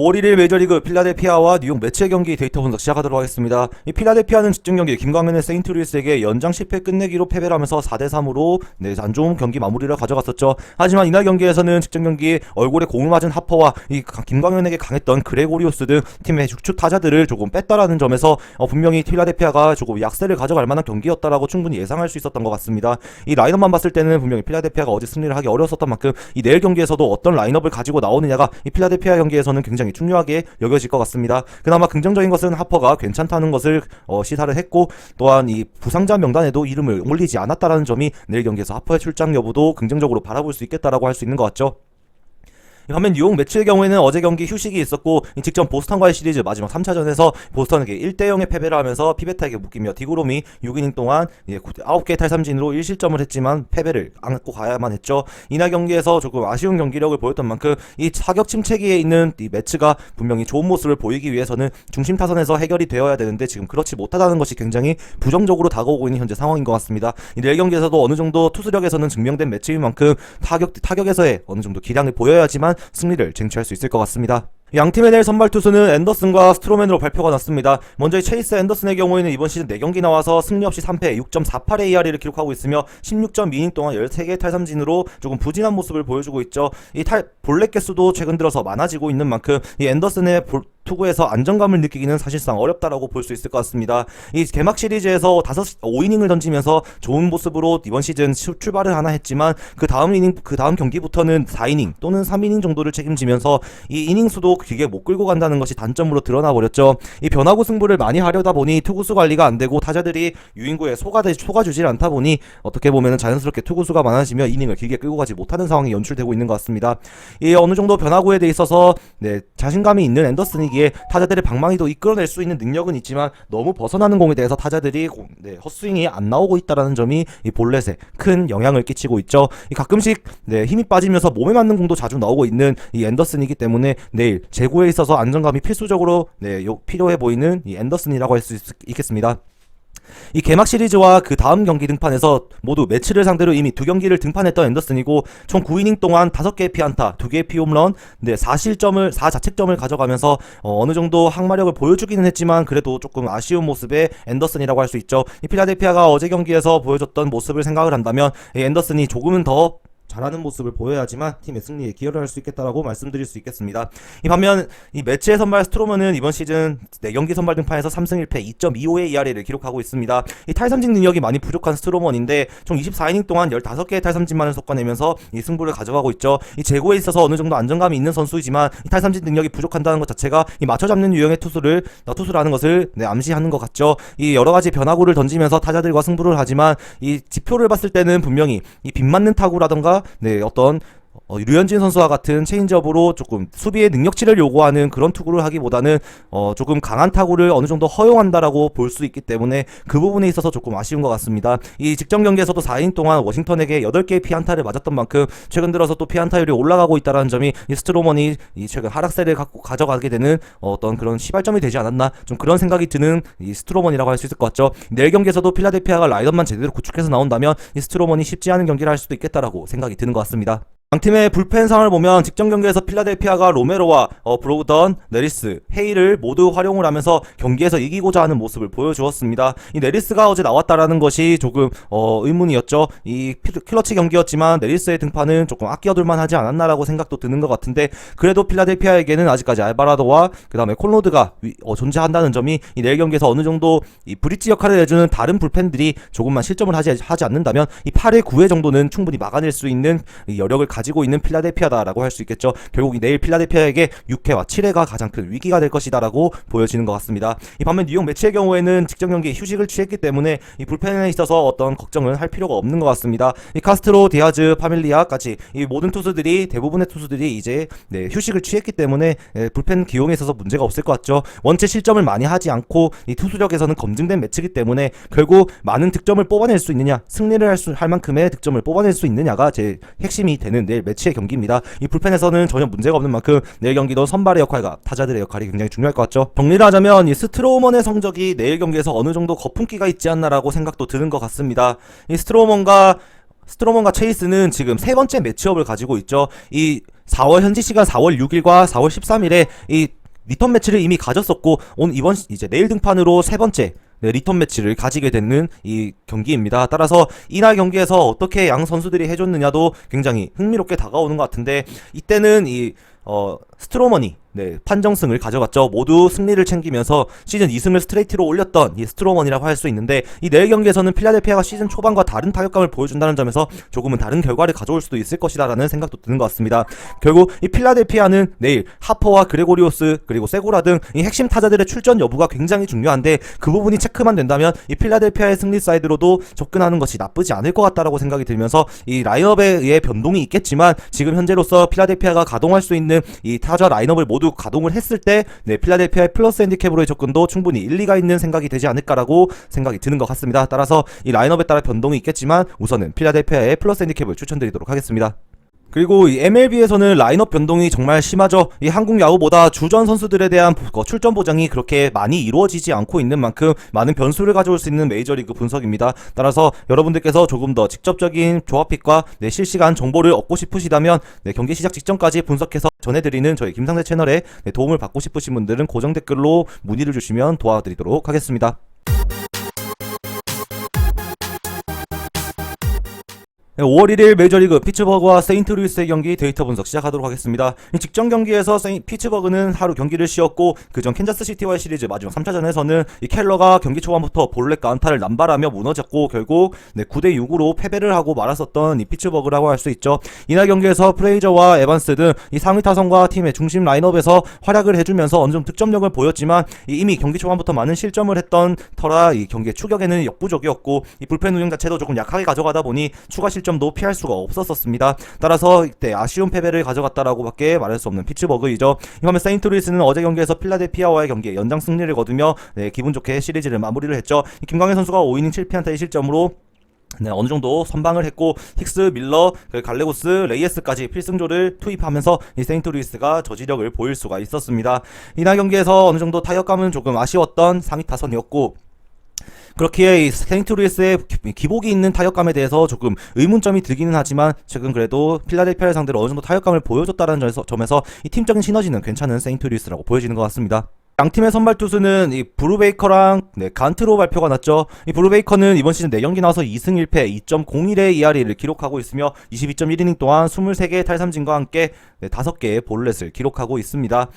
5월 1일 메이저리그 필라델피아와 뉴욕 매치의 경기 데이터 분석 시작하도록 하겠습니다. 이 필라델피아는 직전 경기 김광현의 세인트루이스에게 연장 10회 끝내기로 패배를 하면서 4대3으로 안 좋은 경기 마무리를 가져갔었죠. 하지만 이날 경기에서는 직전 경기 얼굴에 공을 맞은 하퍼와 이 김광현에게 강했던 그레고리우스 등 팀의 주축 타자들을 조금 뺐다라는 점에서 분명히 필라델피아가 조금 약세를 가져갈 만한 경기였다라고 충분히 예상할 수 있었던 것 같습니다. 이 라인업만 봤을 때는 분명히 필라델피아가 어제 승리를 하기 어려웠었던 만큼 이 내일 경기에서도 어떤 라인업을 가지고 나오느냐가 이 필라델피아 경기에서는 굉장히 중요하게 여겨질 것 같습니다. 그나마 긍정적인 것은 하퍼가 괜찮다는 것을 시사를 했고, 또한 이 부상자 명단에도 이름을 올리지 않았다라는 점이 내일 경기에서 하퍼의 출장 여부도 긍정적으로 바라볼 수 있겠다라고 할 수 있는 것 같죠. 반면 뉴욕 매치의 경우에는 어제 경기 휴식이 있었고 직전 보스턴과의 시리즈 마지막 3차전에서 보스턴에게 1대0의 패배를 하면서 피베타에게 묶이며 디그롬이 6이닝 동안 9개의 탈삼진으로 1실점을 했지만 패배를 안고 가야만 했죠. 이날 경기에서 조금 아쉬운 경기력을 보였던 만큼 이 사격 침체기에 있는 이 매치가 분명히 좋은 모습을 보이기 위해서는 중심 타선에서 해결이 되어야 되는데 지금 그렇지 못하다는 것이 굉장히 부정적으로 다가오고 있는 현재 상황인 것 같습니다. 이 내일 경기에서도 어느 정도 투수력에서는 증명된 매치인 만큼 타격에서의 어느 정도 기량을 보여야지만 승리를 쟁취할 수 있을 것 같습니다. 양팀의 내일 선발 투수는 앤더슨과 스트로맨으로 발표가 났습니다. 먼저 이 체이스 앤더슨의 경우에는 이번 시즌 4경기 나와서 승리 없이 3패 6.48의 ERA를 기록하고 있으며 16.2이닝 동안 13개의 탈삼진으로 조금 부진한 모습을 보여주고 있죠. 이 볼넷 개수도 최근 들어서 많아지고 있는 만큼 이 앤더슨의 투구에서 안정감을 느끼기는 사실상 어렵다라고 볼 수 있을 것 같습니다. 이 개막 시리즈에서 5이닝을 던지면서 좋은 모습으로 이번 시즌 출발을 하나 했지만 그 다음 경기부터는 4이닝 또는 3이닝 정도를 책임지면서 이 이닝 수도 길게 못 끌고 간다는 것이 단점으로 드러나 버렸죠. 이 변화구 승부를 많이 하려다 보니 투구수 관리가 안 되고 타자들이 유인구에 속아주질 않다 보니 어떻게 보면 자연스럽게 투구수가 많아지며 이닝을 길게 끌고 가지 못하는 상황이 연출되고 있는 것 같습니다. 이 어느 정도 변화구에 대해 있어서 자신감이 있는 앤더슨이기에 타자들의 방망이도 이끌어낼 수 있는 능력은 있지만 너무 벗어나는 공에 대해서 타자들이 헛스윙이 안 나오고 있다는 점이 이 볼넷에 큰 영향을 끼치고 있죠. 가끔씩 힘이 빠지면서 몸에 맞는 공도 자주 나오고 있는 이 앤더슨이기 때문에 내일 제구에 있어서 안정감이 필수적으로 필요해 보이는 이 앤더슨이라고 할 수 있겠습니다. 이 개막 시리즈와 그 다음 경기 등판에서 모두 매치를 상대로 이미 2경기를 등판했던 앤더슨이고 총 9이닝 동안 5개의 피안타, 2개의 피홈런, 4자책점을 가져가면서 어느 정도 항마력을 보여주기는 했지만 그래도 조금 아쉬운 모습의 앤더슨이라고 할 수 있죠. 이 필라델피아가 어제 경기에서 보여줬던 모습을 생각을 한다면 이 앤더슨이 조금은 더 잘하는 모습을 보여야지만 팀의 승리에 기여를 할 수 있겠다라고 말씀드릴 수 있겠습니다. 이 반면 이 매치의 선발 스트로먼은 이번 시즌 4경기 선발 등판에서 3승 1패 2.25의 ERA를 기록하고 있습니다. 이 탈삼진 능력이 많이 부족한 스트로먼인데 총 24이닝 동안 15개의 탈삼진만을 섞어내면서 이 승부를 가져가고 있죠. 이 제구에 있어서 어느 정도 안정감이 있는 선수이지만 이 탈삼진 능력이 부족한다는 것 자체가 이 맞춰잡는 유형의 투수라는 것을 암시하는 것 같죠. 이 여러 가지 변화구를 던지면서 타자들과 승부를 하지만 이 지표를 봤을 때는 분명히 이 빗맞는 타구라던가 어떤 류현진 선수와 같은 체인지업으로 조금 수비의 능력치를 요구하는 그런 투구를 하기보다는 조금 강한 타구를 어느 정도 허용한다라고 볼 수 있기 때문에 그 부분에 있어서 조금 아쉬운 것 같습니다. 이 직전 경기에서도 4이닝 동안 워싱턴에게 8개의 피안타를 맞았던 만큼 최근 들어서 또 피안타율이 올라가고 있다는 점이 이 스트로먼이 최근 하락세를 가져가게 되는 어떤 그런 시발점이 되지 않았나, 좀 그런 생각이 드는 이 스트로먼이라고 할 수 있을 것 같죠. 내일 경기에서도 필라델피아가 라인업만 제대로 구축해서 나온다면 이 스트로먼이 쉽지 않은 경기를 할 수도 있겠다라고 생각이 드는 것 같습니다. 양팀의 불펜 상을 보면 직전 경기에서 필라델피아가 로메로와 브로우던, 네리스, 헤이를 모두 활용을 하면서 경기에서 이기고자 하는 모습을 보여주었습니다. 이 네리스가 어제 나왔다라는 것이 조금 의문이었죠. 이 클러치 경기였지만 네리스의 등판은 조금 아껴둘만 하지 않았나라고 생각도 드는 것 같은데, 그래도 필라델피아에게는 아직까지 알바라도와 그 다음에 콜로드가 존재한다는 점이 이 내일 경기에서 어느 정도 이 브릿지 역할을 해주는 다른 불펜들이 조금만 실점을 하지 않는다면 이 8회 9회 정도는 충분히 막아낼 수 있는 여력을 가지고 있는 필라델피아다라고 할 수 있겠죠. 결국 내일 필라델피아에게 6회와 7회가 가장 큰 위기가 될 것이다라고 보여지는 것 같습니다. 이 반면 뉴욕 매치의 경우에는 직전 경기에 휴식을 취했기 때문에 이 불펜에 있어서 어떤 걱정을 할 필요가 없는 것 같습니다. 이 카스트로, 디아즈, 파밀리아까지 이 모든 투수들이, 대부분의 투수들이 이제 휴식을 취했기 때문에 불펜 기용에 있어서 문제가 없을 것 같죠. 원체 실점을 많이 하지 않고 이 투수력에서는 검증된 매치이기 때문에 결국 많은 득점을 뽑아낼 수 있느냐, 승리를 할 만큼의 득점을 뽑아낼 수 있느냐가 제 핵심이 되는 내일 매치의 경기입니다. 이 불펜에서는 전혀 문제가 없는 만큼 내일 경기도 선발의 역할과 타자들의 역할이 굉장히 중요할 것 같죠. 정리를 하자면 이 스트로먼의 성적이 내일 경기에서 어느 정도 거품기가 있지 않나라고 생각도 드는 것 같습니다. 이 스트로먼과 체이스는 지금 3번째 매치업을 가지고 있죠. 이 4월 현지 시간 4월 6일과 4월 13일에 이 리턴 매치를 이미 가졌었고 오늘 이번 이제 내일 등판으로 세 번째 리턴 매치를 가지게 되는 이 경기입니다. 따라서 이날 경기에서 어떻게 양 선수들이 해줬느냐도 굉장히 흥미롭게 다가오는 것 같은데 이때는 이 스트로머니 판정승을 가져갔죠. 모두 승리를 챙기면서 시즌 2승을 스트레이트로 올렸던 이 스트로머니라고 할 수 있는데 이 내일 경기에서는 필라델피아가 시즌 초반과 다른 타격감을 보여준다는 점에서 조금은 다른 결과를 가져올 수도 있을 것이다 라는 생각도 드는 것 같습니다. 결국 이 필라델피아는 내일 하퍼와 그레고리오스 그리고 세고라 등 이 핵심 타자들의 출전 여부가 굉장히 중요한데 그 부분이 체크만 된다면 이 필라델피아의 승리 사이드로도 접근하는 것이 나쁘지 않을 것 같다라고 생각이 들면서 이 라인업에 의해 변동이 있겠지만 지금 현재로서 필라델피아가 가동할 수 있는 이 타자 라인업을 모두 가동을 했을 때 필라델피아의 플러스 핸디캡으로의 접근도 충분히 일리가 있는 생각이 되지 않을까라고 생각이 드는 것 같습니다. 따라서 이 라인업에 따라 변동이 있겠지만 우선은 필라델피아의 플러스 핸디캡을 추천드리도록 하겠습니다. 그리고 이 MLB에서는 라인업 변동이 정말 심하죠. 이 한국 야구보다 주전 선수들에 대한 출전 보장이 그렇게 많이 이루어지지 않고 있는 만큼 많은 변수를 가져올 수 있는 메이저리그 분석입니다. 따라서 여러분들께서 조금 더 직접적인 조합픽과 실시간 정보를 얻고 싶으시다면 경기 시작 직전까지 분석해서 전해드리는 저희 김상대 채널에 도움을 받고 싶으신 분들은 고정 댓글로 문의를 주시면 도와드리도록 하겠습니다. 5월 1일 메이저리그 피츠버그와 세인트루이스의 경기 데이터 분석 시작하도록 하겠습니다. 직전 경기에서 피츠버그는 하루 경기를 쉬었고 그전 캔자스시티와의 시리즈 마지막 3차전에서는 이 켈러가 경기 초반부터 볼넷과 안타를 남발하며 무너졌고 결국 9대6으로 패배를 하고 말았었던 이 피츠버그라고 할 수 있죠. 이날 경기에서 프레이저와 에반스 등 이 상위 타선과 팀의 중심 라인업에서 활약을 해주면서 어느 정도 득점력을 보였지만 이미 경기 초반부터 많은 실점을 했던 터라 이 경기의 추격에는 역부족이었고 이 불펜 운영 자체도 조금 약하게 가져가다 보니 추가 실점도 피할 수가 없었습니다. 따라서 이때 아쉬운 패배를 가져갔다라고밖에 말할 수 없는 피츠버그이죠. 이번에 세인트루이스는 어제 경기에서 필라델피아와의 경기에 연장 승리를 거두며 기분 좋게 시리즈를 마무리를 했죠. 김광현 선수가 5이닝 7피안타의 실점으로 어느 정도 선방을 했고 힉스, 밀러, 갈레고스, 레이에스까지 필승조를 투입하면서 이 세인트루이스가 저지력을 보일 수가 있었습니다. 이날 경기에서 어느 정도 타격감은 조금 아쉬웠던 상위 타선이었고 그렇기에 이 세인트루이스의 기복이 있는 타격감에 대해서 조금 의문점이 들기는 하지만 최근 그래도 필라델피아를 상대로 어느 정도 타격감을 보여줬다는 점에서 이 팀적인 시너지는 괜찮은 세인트루이스라고 보여지는 것 같습니다. 양팀의 선발 투수는 이 브루베이커랑 간트로 발표가 났죠. 이 브루베이커는 이번 시즌 4경기 나와서 2승 1패 2.01의 ERA를 기록하고 있으며 22.1이닝 동안 23개의 탈삼진과 함께 5개의 볼넷을 기록하고 있습니다.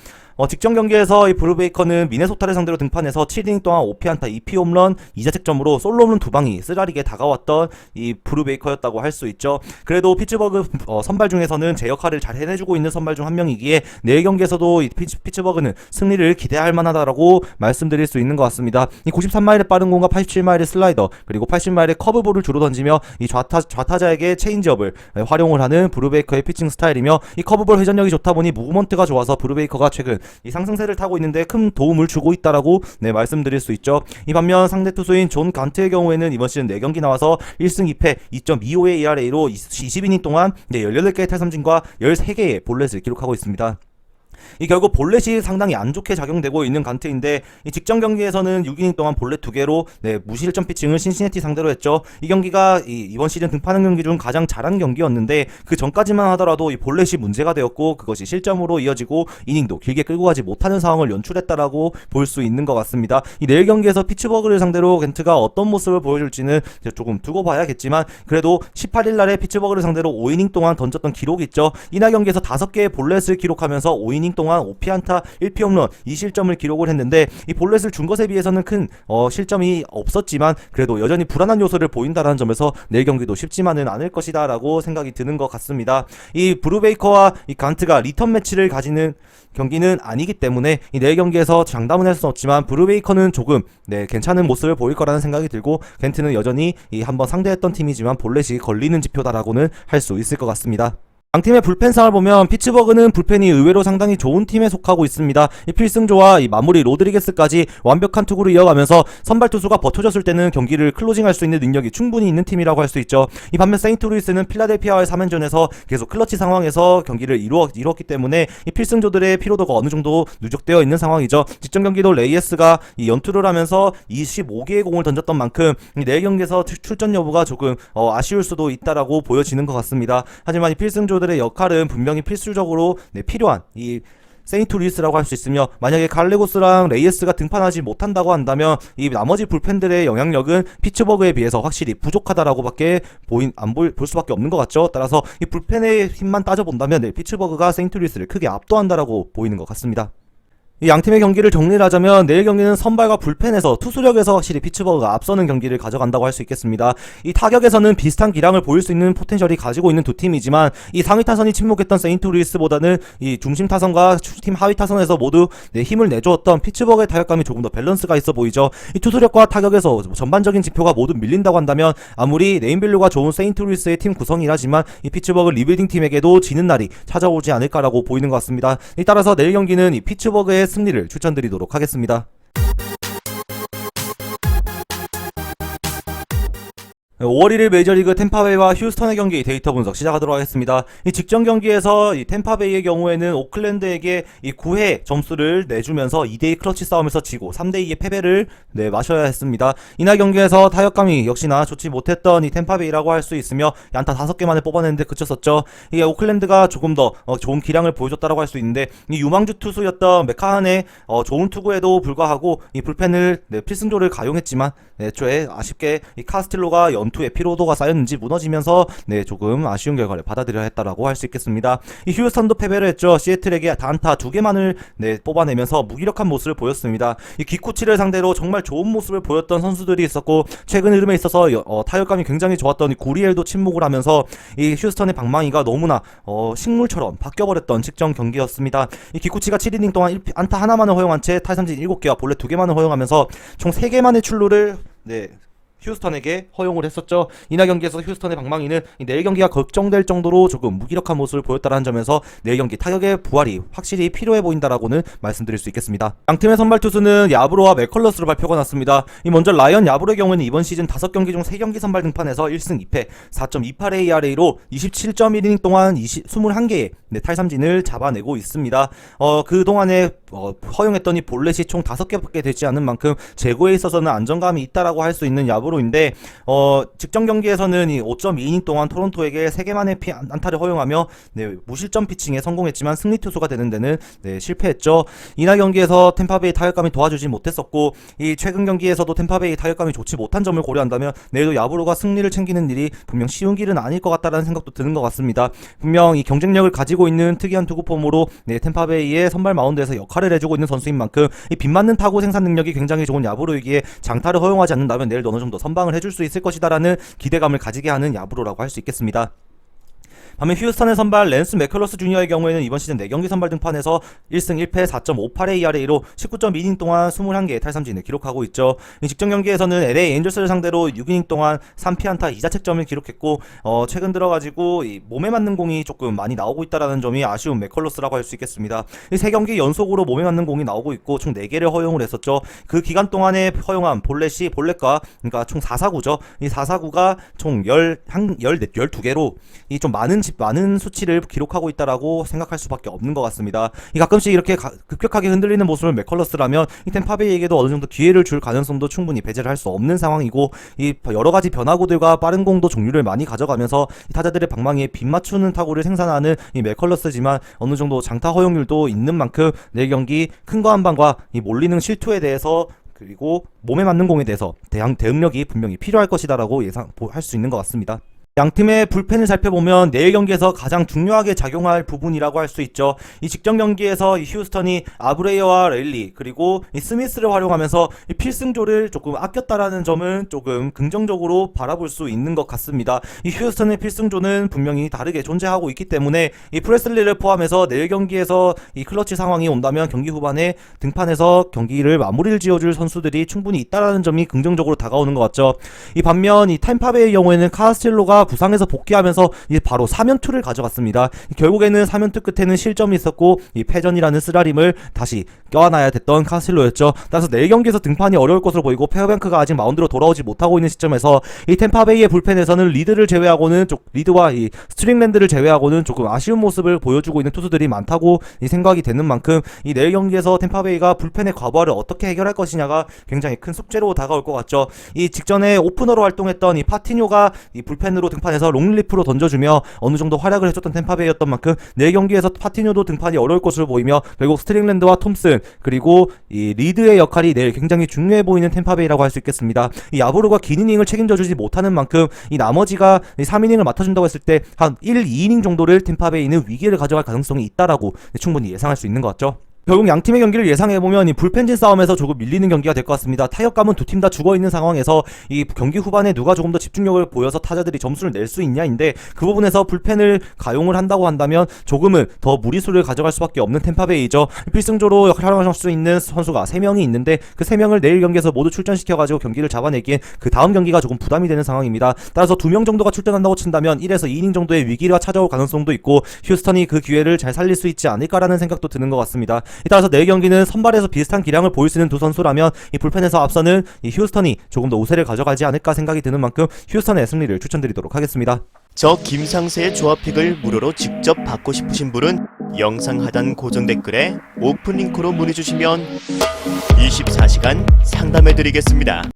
직전 경기에서 이 브루베이커는 미네소타를 상대로 등판해서 7이닝 동안 5피안타 2피 홈런 2자책점으로 솔로 홈런 2방이 쓰라리게 다가왔던 이 브루베이커였다고 할 수 있죠. 그래도 피츠버그 선발 중에서는 제 역할을 잘 해내주고 있는 선발 중 한 명이기에 내일 경기에서도 이 피츠버그는 승리를 기대할 만하다라고 말씀드릴 수 있는 것 같습니다. 이 93마일의 빠른 공과 87마일의 슬라이더 그리고 80마일의 커브볼을 주로 던지며 이 좌타자에게 체인지업을 활용을 하는 브루베이커의 피칭 스타일이며 이 커브볼 회전력이 좋다 보니 무브먼트가 좋아서 브루베이커가 최근 이 상승세를 타고 있는데 큰 도움을 주고 있다라고 말씀드릴 수 있죠. 이 반면 상대 투수인 존 간트의 경우에는 이번 시즌 4경기 나와서 1승 2패 2.25의 ERA로 20이닝 동안 18개의 탈삼진과 13개의 볼넷을 기록하고 있습니다. 이 결국 볼넷이 상당히 안 좋게 작용되고 있는 간트인데 이 직전 경기에서는 6이닝 동안 볼넷 2개로 무실점 피칭을 신시내티 상대로 했죠. 이 경기가 이번 시즌 등판한 경기 중 가장 잘한 경기였는데 그 전까지만 하더라도 이 볼넷이 문제가 되었고 그것이 실점으로 이어지고 이닝도 길게 끌고 가지 못하는 상황을 연출했다라고 볼 수 있는 것 같습니다. 이 내일 경기에서 피츠버그를 상대로 겐트가 어떤 모습을 보여줄지는 조금 두고 봐야겠지만 그래도 18일 날에 피츠버그를 상대로 5이닝 동안 던졌던 기록이 있죠. 이날 경기에서 5개의 볼넷을 기록하면서 5이닝 동안 5피안타 1피 홈런 2실점을 기록을 했는데 이 볼넷을 준 것에 비해서는 큰 실점이 없었지만 그래도 여전히 불안한 요소를 보인다라는 점에서 내일 경기도 쉽지만은 않을 것이다 라고 생각이 드는 것 같습니다. 이 브루베이커와 이 간트가 리턴 매치를 가지는 경기는 아니기 때문에 이 내일 경기에서 장담은 할 수는 없지만 브루베이커는 조금 괜찮은 모습을 보일 거라는 생각이 들고 겐트는 여전히 한번 상대했던 팀이지만 볼넷이 걸리는 지표다라고는 할 수 있을 것 같습니다. 양팀의 불펜상을 보면 피츠버그는 불펜이 의외로 상당히 좋은 팀에 속하고 있습니다. 이 필승조와 이 마무리 로드리게스까지 완벽한 투구를 이어가면서 선발 투수가 버텨줬을 때는 경기를 클로징할 수 있는 능력이 충분히 있는 팀이라고 할 수 있죠. 이 반면 세인트루이스는 필라델피아와의 3연전에서 계속 클러치 상황에서 경기를 이루었기 때문에 이 필승조들의 피로도가 어느 정도 누적되어 있는 상황이죠. 직전 경기도 레이에스가 이 연투를 하면서 25개의 공을 던졌던 만큼 내일 경기에서 출전 여부가 조금 아쉬울 수도 있다라고 보여지는 것 같습니다. 하지만 이 필승조들 타자들의 역할은 분명히 필수적으로 필요한 이 세인트루이스라고 할 수 있으며, 만약에 갈레고스랑 레이에스가 등판하지 못한다고 한다면 이 나머지 불펜들의 영향력은 피츠버그에 비해서 확실히 부족하다라고밖에 볼 수밖에 없는 것 같죠. 따라서 이 불펜의 힘만 따져본다면 피츠버그가 세인트루이스를 크게 압도한다라고 보이는 것 같습니다. 이 양팀의 경기를 정리를 하자면 내일 경기는 선발과 불펜에서 투수력에서 확실히 피츠버그가 앞서는 경기를 가져간다고 할 수 있겠습니다. 이 타격에서는 비슷한 기량을 보일 수 있는 포텐셜이 가지고 있는 두 팀이지만, 이 상위 타선이 침묵했던 세인트루이스보다는 이 중심 타선과 팀 하위 타선에서 모두 힘을 내주었던 피츠버그의 타격감이 조금 더 밸런스가 있어 보이죠. 이 투수력과 타격에서 전반적인 지표가 모두 밀린다고 한다면 아무리 네임밸류가 좋은 세인트루이스의 팀 구성이라지만 이 피츠버그 리빌딩 팀에게도 지는 날이 찾아오지 않을까라고 보이는 것 같습니다. 따라서 내일 경기는 이 피츠버그의 승리를 추천드리도록 하겠습니다. 5월 1일 메이저리그 템파베이와 휴스턴의 경기 데이터 분석 시작하도록 하겠습니다. 이 직전 경기에서 이 템파베이의 경우에는 오클랜드에게 이 9회 점수를 내주면서 2대2 클러치 싸움에서 지고 3대2의 패배를 마셔야 했습니다. 이날 경기에서 타격감이 역시나 좋지 못했던 이 템파베이라고 할 수 있으며 안타 5개 만에 뽑아냈는데 그쳤었죠. 이게 오클랜드가 조금 더 좋은 기량을 보여줬다고 할 수 있는데, 이 유망주 투수였던 메카한의 좋은 투구에도 불구하고 이 불펜을 필승조를 가용했지만 애초에 아쉽게 이 카스틸로가 연투에 피로도가 쌓였는지 무너지면서 조금 아쉬운 결과를 받아들여야 했다라고 할 수 있겠습니다. 이 휴스턴도 패배를 했죠. 시애틀에게 단타 2개만을 뽑아내면서 무기력한 모습을 보였습니다. 이 기쿠치를 상대로 정말 좋은 모습을 보였던 선수들이 있었고, 최근 흐름에 있어서 타격감이 굉장히 좋았던 이 구리엘도 침묵을 하면서 이 휴스턴의 방망이가 너무나 식물처럼 바뀌어버렸던 직전 경기였습니다. 이 기쿠치가 7이닝 동안 안타 하나만을 허용한 채 탈삼진 7개와 볼넷 2개만을 허용하면서 총 3개만의 출루를 휴스턴에게 허용을 했었죠. 이날 경기에서 휴스턴의 방망이는 내일 경기가 걱정될 정도로 조금 무기력한 모습을 보였다는 점에서 내일 경기 타격의 부활이 확실히 필요해 보인다라고는 말씀드릴 수 있겠습니다. 양팀의 선발 투수는 야브로와 맥컬러스로 발표가 났습니다. 이 먼저 라이언 야브로의 경우에는 이번 시즌 5경기 중 3경기 선발 등판에서 1승 2패 4.28 ERA로 27.1이닝 동안 21개의 탈삼진을 잡아내고 있습니다. 그동안에 허용했던 이 볼넷이 총 5개밖에 되지 않은 만큼 제구에 있어서는 안정감이 있다라고 할 수 있는 야브로인데, 직전 경기에서는 이 5.2이닝 동안 토론토에게 3개만의 안타를 허용하며 무실점 피칭에 성공했지만 승리 투수가 되는 데는 실패했죠. 이날 경기에서 템파베이 타격감이 도와주지 못했었고, 이 최근 경기에서도 템파베이 타격감이 좋지 못한 점을 고려한다면 내일도 야브로가 승리를 챙기는 일이 분명 쉬운 길은 아닐 것 같다라는 생각도 드는 것 같습니다. 분명 이 경쟁력을 가지고 있는 특이한 투구 폼으로 템파베이의 선발 마운드에서 역할을 해주고 있는 선수인 만큼 이 빗맞는 타구 생산 능력이 굉장히 좋은 야브로이기에 장타를 허용하지 않는다면 내일도 어느 정도 선방을 해줄 수 있을 것이다라는 기대감을 가지게 하는 야브로라고 할 수 있겠습니다. 반면 휴스턴의 선발 랜스 맥컬러스 주니어의 경우에는 이번 시즌 4경기 선발 등판에서 1승 1패 4.58의 ERA로 19.2이닝 동안 21개의 탈삼진을 기록하고 있죠. 직전 경기에서는 LA 엔젤스를 상대로 6이닝 동안 3피안타 2자책점을 기록했고, 최근 들어가지고 이 몸에 맞는 공이 조금 많이 나오고 있다라는 점이 아쉬운 맥컬러스라고 할 수 있겠습니다. 이 3경기 연속으로 몸에 맞는 공이 나오고 있고 총 4개를 허용을 했었죠. 그 기간 동안에 허용한 볼넷과 그러니까 총 4사구죠. 이 4사구가 총 12개로 이 좀 많은 수치를 기록하고 있다라고 생각할 수밖에 없는 것 같습니다. 이 가끔씩 이렇게 급격하게 흔들리는 모습을 맥컬러스라면 이 템파베이에게도 어느 정도 기회를 줄 가능성도 충분히 배제를 할 수 없는 상황이고, 이 여러 가지 변화구들과 빠른 공도 종류를 많이 가져가면서 타자들의 방망이에 빗맞추는 타구를 생산하는 이 맥컬러스지만 어느 정도 장타 허용률도 있는 만큼 내일 경기 큰 거 한 방과 이 몰리는 실투에 대해서, 그리고 몸에 맞는 공에 대해서 대응력이 분명히 필요할 것이다라고 할 수 있는 것 같습니다. 양팀의 불펜을 살펴보면 내일 경기에서 가장 중요하게 작용할 부분이라고 할 수 있죠. 이 직전 경기에서 이 휴스턴이 아브레이어와 레일리 그리고 이 스미스를 활용하면서 이 필승조를 조금 아꼈다라는 점은 조금 긍정적으로 바라볼 수 있는 것 같습니다. 이 휴스턴의 필승조는 분명히 다르게 존재하고 있기 때문에 이 프레슬리를 포함해서 내일 경기에서 이 클러치 상황이 온다면 경기 후반에 등판해서 경기를 마무리를 지어줄 선수들이 충분히 있다라는 점이 긍정적으로 다가오는 것 같죠. 이 반면 이 템파베이의 경우에는 카스틸로가 부상에서 복귀하면서 이제 바로 3연투를 가져갔습니다. 결국에는 3연투 끝에는 실점이 있었고 이 패전이라는 쓰라림을 다시 껴안아야 됐던 카스틸로였죠. 따라서 내일 경기에서 등판이 등판이 어려울 것으로 보이고 페어뱅크가 아직 마운드로 돌아오지 못하고 있는 시점에서 이 템파베이의 불펜에서는 리드를 제외하고는 리드와 이 스트링랜드를 제외하고는 조금 아쉬운 모습을 보여주고 있는 투수들이 많다고 이 생각이 되는 만큼 이 내일 경기에서 템파베이가 불펜의 과부하를 어떻게 해결할 것이냐가 굉장히 큰 숙제로 다가올 것 같죠. 이 직전에 오프너로 활동했던 이 파티뇨가 이 불펜으로 등판해서 롱리프로 던져주며 어느 정도 활약을 해줬던 템파베이였던 만큼 내일 경기에서 파티뇨도 등판이 어려울 것으로 보이며 결국 스트링랜드와 톰슨 그리고 이 리드의 역할이 내일 굉장히 중요해 보이는 템파베이라고 할 수 있겠습니다. 이 야브로가 긴 이닝을 책임져주지 못하는 만큼 이 나머지가 이 3이닝을 맡아준다고 했을 때 한 1, 2이닝 정도를 템파베이는 위기를 가져갈 가능성이 있다라고 충분히 예상할 수 있는 것 같죠. 결국 양팀의 경기를 예상해보면 이 불펜진 싸움에서 조금 밀리는 경기가 될 것 같습니다. 타격감은 두 팀 다 죽어있는 상황에서 이 경기 후반에 누가 조금 더 집중력을 보여서 타자들이 점수를 낼 수 있냐인데 그 부분에서 불펜을 가용을 한다고 한다면 조금은 더 무리수를 가져갈 수밖에 없는 템파베이죠. 필승조로 활용할 수 있는 선수가 3명이 있는데 그 3명을 내일 경기에서 모두 출전시켜가지고 경기를 잡아내기엔 그 다음 경기가 조금 부담이 되는 상황입니다. 따라서 2명 정도가 출전한다고 친다면 1에서 2이닝 정도의 위기가 찾아올 가능성도 있고 휴스턴이 그 기회를 잘 살릴 수 있지 않을까라는 생각도 드는 것 같습니다. 따라서 내일 경기는 선발에서 비슷한 기량을 보일 수 있는 두 선수라면 이 불펜에서 앞서는 이 휴스턴이 조금 더 우세를 가져가지 않을까 생각이 드는 만큼 휴스턴의 승리를 추천드리도록 하겠습니다. 저 김상세의 조합픽을 무료로 직접 받고 싶으신 분은 영상 하단 고정 댓글에 오픈 링크로 문의 주시면 24시간 상담해 드리겠습니다.